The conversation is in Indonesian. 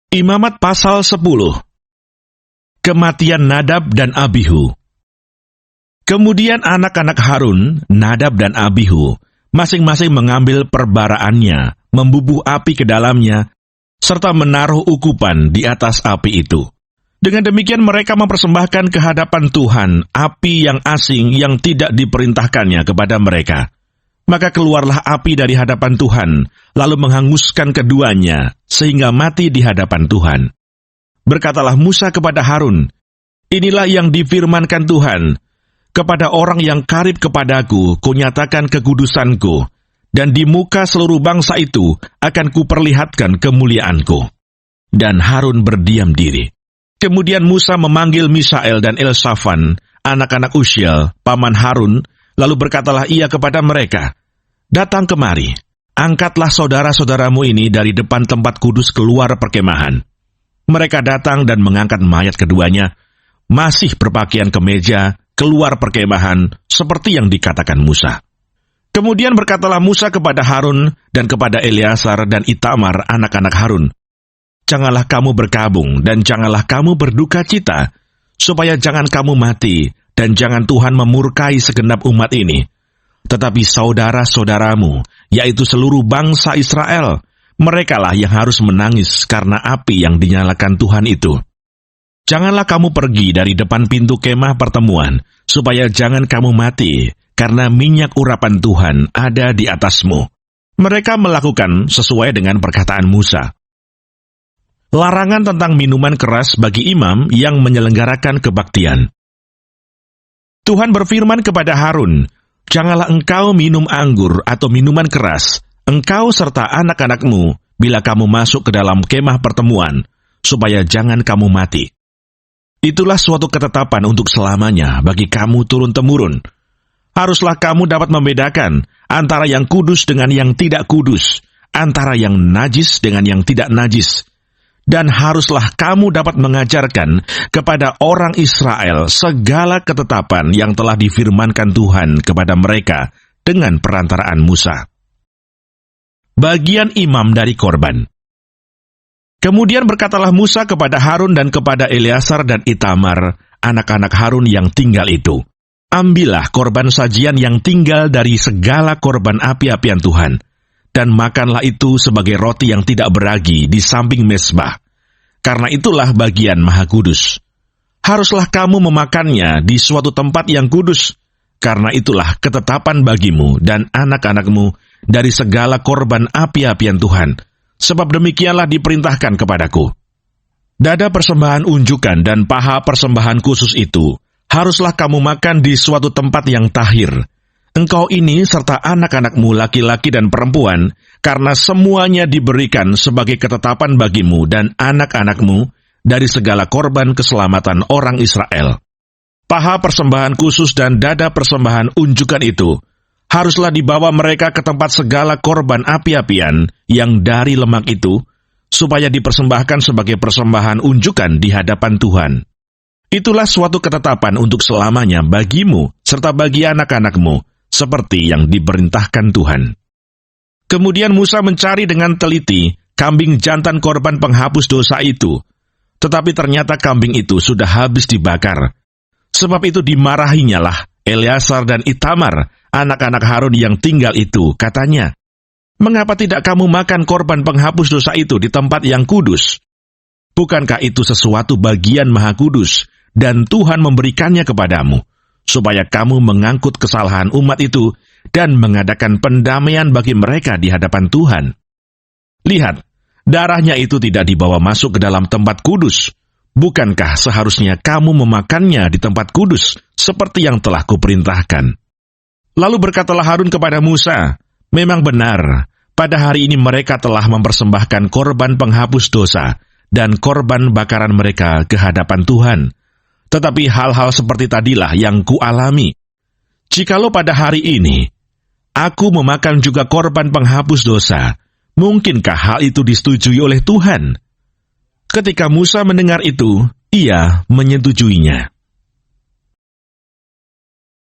Imamat pasal 10. Kematian Nadab dan Abihu. Kemudian anak-anak Harun, Nadab dan Abihu, masing-masing mengambil perbaraannya, membubuh api ke dalamnya, serta menaruh ukupan di atas api itu. Dengan demikian mereka mempersembahkan ke hadapan Tuhan api yang asing yang tidak diperintahkannya kepada mereka. Maka keluarlah api dari hadapan Tuhan, lalu menghanguskan keduanya, sehingga mati di hadapan Tuhan. Berkatalah Musa kepada Harun, "Inilah yang difirmankan Tuhan, kepada orang yang karib kepadaku, kunyatakan kekudusanku, dan di muka seluruh bangsa itu akan kuperlihatkan kemuliaanku." Dan Harun berdiam diri. Kemudian Musa memanggil Misael dan Elsafan, anak-anak Uziel, paman Harun, lalu berkatalah ia kepada mereka, "Datang kemari, angkatlah saudara-saudaramu ini dari depan tempat kudus keluar perkemahan." Mereka datang dan mengangkat mayat keduanya, masih berpakaian kemeja, keluar perkemahan, seperti yang dikatakan Musa. Kemudian berkatalah Musa kepada Harun dan kepada Eleazar dan Itamar, anak-anak Harun, "Janganlah kamu berkabung dan janganlah kamu berduka cita, supaya jangan kamu mati dan jangan Tuhan memurkai segenap umat ini. Tetapi saudara-saudaramu, yaitu seluruh bangsa Israel, merekalah yang harus menangis karena api yang dinyalakan Tuhan itu. Janganlah kamu pergi dari depan pintu kemah pertemuan, supaya jangan kamu mati, karena minyak urapan Tuhan ada di atasmu." Mereka melakukan sesuai dengan perkataan Musa. Larangan tentang minuman keras bagi imam yang menyelenggarakan kebaktian. Tuhan berfirman kepada Harun, "Janganlah engkau minum anggur atau minuman keras, engkau serta anak-anakmu, bila kamu masuk ke dalam kemah pertemuan, supaya jangan kamu mati. Itulah suatu ketetapan untuk selamanya bagi kamu turun-temurun. Haruslah kamu dapat membedakan antara yang kudus dengan yang tidak kudus, antara yang najis dengan yang tidak najis. Dan haruslah kamu dapat mengajarkan kepada orang Israel segala ketetapan yang telah difirmankan Tuhan kepada mereka dengan perantaraan Musa." Bagian imam dari korban. Kemudian berkatalah Musa kepada Harun dan kepada Eleazar dan Itamar, anak-anak Harun yang tinggal itu, "Ambillah korban sajian yang tinggal dari segala korban api-apian Tuhan, dan makanlah itu sebagai roti yang tidak beragi di samping mezbah, karena itulah bagian maha kudus. Haruslah kamu memakannya di suatu tempat yang kudus, karena itulah ketetapan bagimu dan anak-anakmu dari segala korban api-apian Tuhan, sebab demikianlah diperintahkan kepadaku. Dada persembahan unjukan dan paha persembahan khusus itu haruslah kamu makan di suatu tempat yang tahir. Engkau ini serta anak-anakmu laki-laki dan perempuan, karena semuanya diberikan sebagai ketetapan bagimu dan anak-anakmu dari segala korban keselamatan orang Israel. Paha persembahan khusus dan dada persembahan unjukan itu haruslah dibawa mereka ke tempat segala korban api-apian yang dari lemak itu, supaya dipersembahkan sebagai persembahan unjukan di hadapan Tuhan. Itulah suatu ketetapan untuk selamanya bagimu serta bagi anak-anakmu, seperti yang diperintahkan Tuhan. Kemudian Musa mencari dengan teliti kambing jantan korban penghapus dosa itu, tetapi ternyata kambing itu sudah habis dibakar. Sebab itu dimarahinya lah Eleazar dan Itamar, anak-anak Harun yang tinggal itu, katanya, "Mengapa tidak kamu makan korban penghapus dosa itu di tempat yang kudus? Bukankah itu sesuatu bagian maha kudus, dan Tuhan memberikannya kepadamu, supaya kamu mengangkut kesalahan umat itu dan mengadakan pendamaian bagi mereka di hadapan Tuhan? Lihat, darahnya itu tidak dibawa masuk ke dalam tempat kudus. Bukankah seharusnya kamu memakannya di tempat kudus, seperti yang telah kuperintahkan?" Lalu berkatalah Harun kepada Musa, "Memang benar, pada hari ini mereka telah mempersembahkan korban penghapus dosa dan korban bakaran mereka ke hadapan Tuhan. Tetapi hal-hal seperti tadilah yang kualami. Jikalau pada hari ini aku memakan juga korban penghapus dosa, mungkinkah hal itu disetujui oleh Tuhan?" Ketika Musa mendengar itu, ia menyetujuinya.